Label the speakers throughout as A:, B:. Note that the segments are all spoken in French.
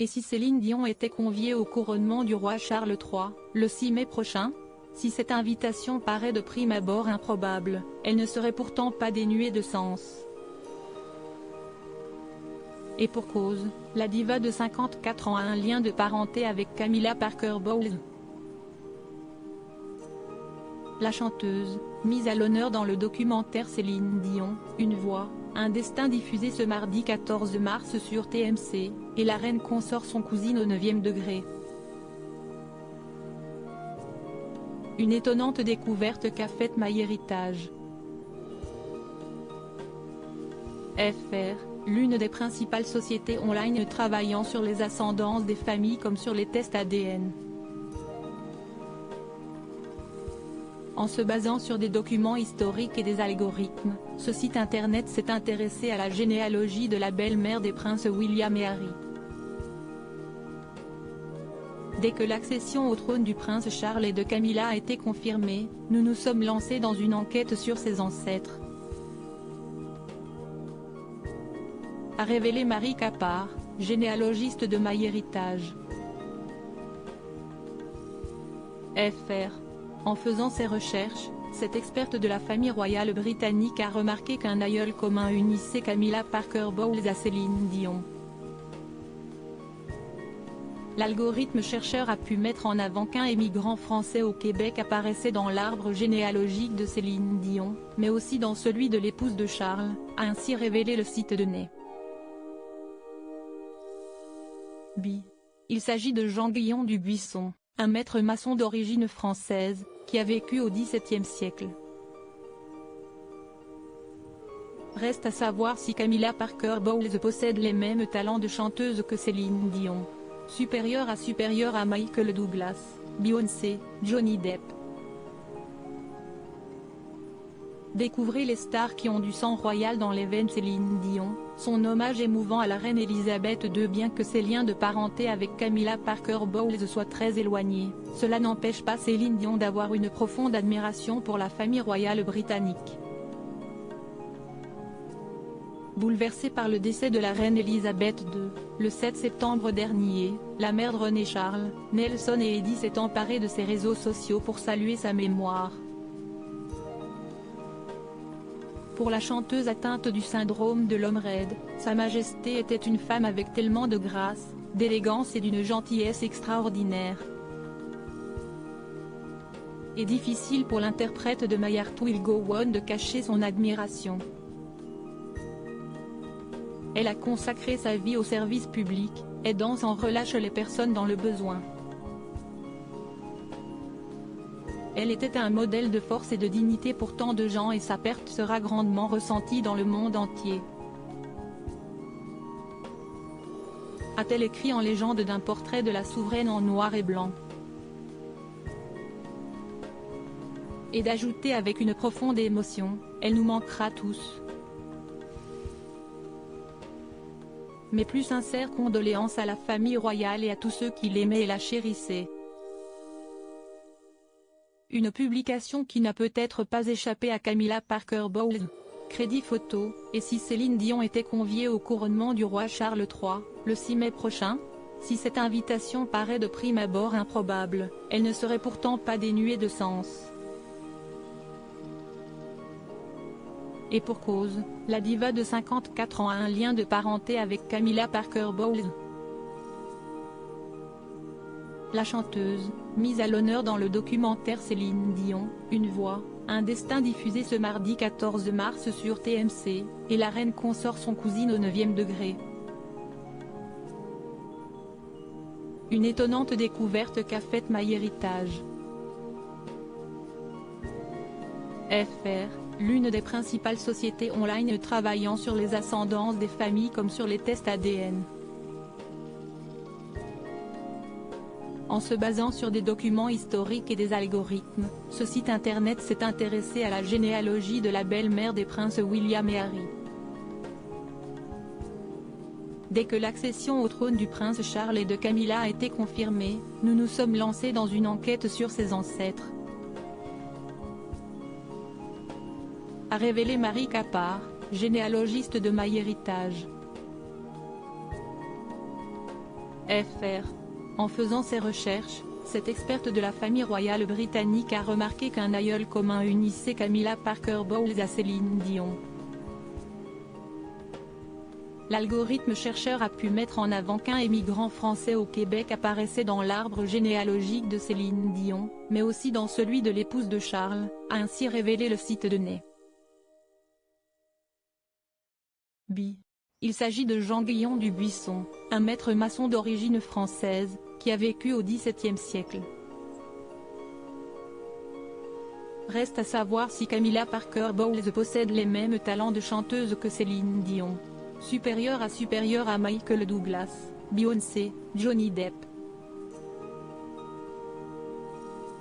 A: Et si Céline Dion était conviée au couronnement du roi Charles III, le 6 mai prochain? Si cette invitation paraît de prime abord improbable, elle ne serait pourtant pas dénuée de sens. Et pour cause, la diva de 54 ans a un lien de parenté avec Camilla Parker Bowles. La chanteuse, mise à l'honneur dans le documentaire Céline Dion, Une voix, un destin diffusé ce mardi 14 mars sur TMC, et la reine consort son cousine au 9e degré. Une étonnante découverte qu'a faite MyHéritage. FR, l'une des principales sociétés online travaillant sur les ascendances des familles comme sur les tests ADN. En se basant sur des documents historiques et des algorithmes, ce site internet s'est intéressé à la généalogie de la belle-mère des princes William et Harry. Dès que l'accession au trône du prince Charles et de Camilla a été confirmée, nous nous sommes lancés dans une enquête sur ses ancêtres. A révélé Marie Capard, généalogiste de MyHéritage. FR. En faisant ses recherches, cette experte de la famille royale britannique a remarqué qu'un aïeul commun unissait Camilla Parker Bowles à Céline Dion. L'algorithme chercheur a pu mettre en avant qu'un émigrant français au Québec apparaissait dans l'arbre généalogique de Céline Dion, mais aussi dans celui de l'épouse de Charles, a ainsi révélé le site de Nez. Il s'agit de Jean-Guillon du Buisson, un maître maçon d'origine française, qui a vécu au XVIIe siècle. Reste à savoir si Camilla Parker Bowles possède les mêmes talents de chanteuse que Céline Dion. Supérieure à Michael Douglas, Beyoncé, Johnny Depp. Découvrez les stars qui ont du sang royal dans les veines. Céline Dion, son hommage émouvant à la reine Elisabeth II. Bien que ses liens de parenté avec Camilla Parker Bowles soient très éloignés, cela n'empêche pas Céline Dion d'avoir une profonde admiration pour la famille royale britannique. Bouleversée par le décès de la reine Elisabeth II, le 7 septembre dernier, la mère de René Charles, Nelson et Eddie s'est emparée de ses réseaux sociaux pour saluer sa mémoire. Pour la chanteuse atteinte du syndrome de l'homme raide, Sa Majesté était une femme avec tellement de grâce, d'élégance et d'une gentillesse extraordinaire. Et difficile pour l'interprète de My Heart Will Go On de cacher son admiration. Elle a consacré sa vie au service public, aidant sans relâche les personnes dans le besoin. Elle était un modèle de force et de dignité pour tant de gens et sa perte sera grandement ressentie dans le monde entier. A-t-elle écrit en légende d'un portrait de la souveraine en noir et blanc. Et d'ajouter avec une profonde émotion, elle nous manquera tous. Mes plus sincères condoléances à la famille royale et à tous ceux qui l'aimaient et la chérissaient. Une publication qui n'a peut-être pas échappé à Camilla Parker Bowles. Crédit photo, et si Céline Dion était conviée au couronnement du roi Charles III, le 6 mai prochain? Si cette invitation paraît de prime abord improbable, elle ne serait pourtant pas dénuée de sens. Et pour cause, la diva de 54 ans a un lien de parenté avec Camilla Parker Bowles. La chanteuse, mise à l'honneur dans le documentaire Céline Dion, Une voix, un destin diffusé ce mardi 14 mars sur TMC, et la reine consort son cousine au 9e degré. Une étonnante découverte qu'a faite MyHéritage. FR, l'une des principales sociétés online travaillant sur les ascendances des familles comme sur les tests ADN. En se basant sur des documents historiques et des algorithmes, ce site internet s'est intéressé à la généalogie de la belle-mère des princes William et Harry. Dès que l'accession au trône du prince Charles et de Camilla a été confirmée, nous nous sommes lancés dans une enquête sur ses ancêtres. A révélé Marie Capard, généalogiste de MyHéritage. fr. En faisant ses recherches, cette experte de la famille royale britannique a remarqué qu'un aïeul commun unissait Camilla Parker Bowles à Céline Dion. L'algorithme chercheur a pu mettre en avant qu'un émigrant français au Québec apparaissait dans l'arbre généalogique de Céline Dion, mais aussi dans celui de l'épouse de Charles, a ainsi révélé le site de Né. Il s'agit de Jean-Guyon du Buisson, un maître maçon d'origine française, qui a vécu au XVIIe siècle. Reste à savoir si Camilla Parker Bowles possède les mêmes talents de chanteuse que Céline Dion. Supérieure à Michael Douglas, Beyoncé, Johnny Depp.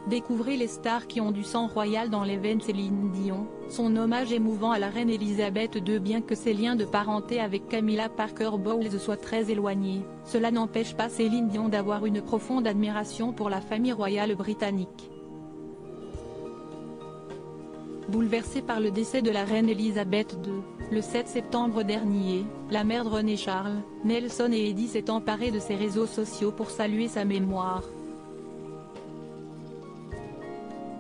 A: Découvrez les stars qui ont du sang royal dans les veines. Céline Dion, son hommage émouvant à la reine Elisabeth II. Bien que ses liens de parenté avec Camilla Parker Bowles soient très éloignés, cela n'empêche pas Céline Dion d'avoir une profonde admiration pour la famille royale britannique. Bouleversée par le décès de la reine Elisabeth II, le 7 septembre dernier, la mère de René Charles, Nelson et Eddie s'est emparée de ses réseaux sociaux pour saluer sa mémoire.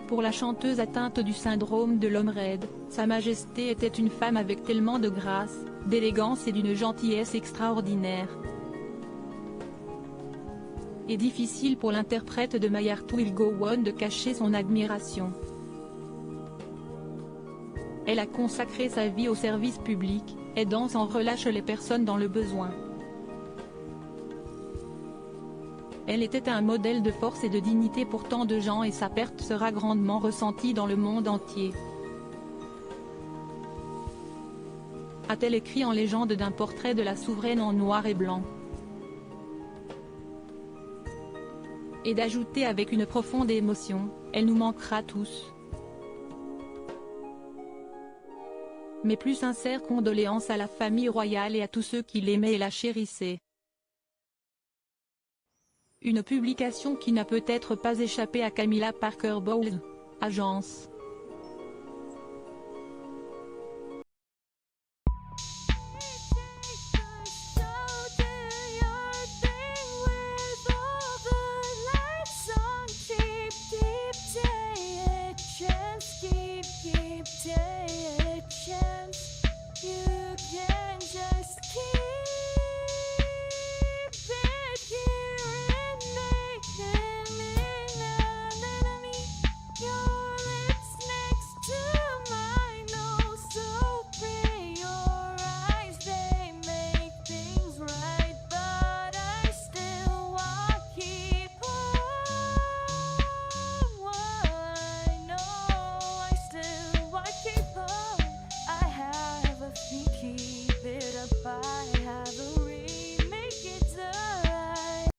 A: Pour la chanteuse atteinte du syndrome de l'homme raide, Sa Majesté était une femme avec tellement de grâce, d'élégance et d'une gentillesse extraordinaire. Et difficile pour l'interprète de My Heart Will Go On de cacher son admiration. Elle a consacré sa vie au service public, aidant sans relâche les personnes dans le besoin. Elle était un modèle de force et de dignité pour tant de gens et sa perte sera grandement ressentie dans le monde entier. A-t-elle écrit en légende d'un portrait de la souveraine en noir et blanc. Et d'ajouter avec une profonde émotion, elle nous manquera tous. Mes plus sincères condoléances à la famille royale et à tous ceux qui l'aimaient et la chérissaient. Une publication qui n'a peut-être pas échappé à Camilla Parker Bowles. Agence.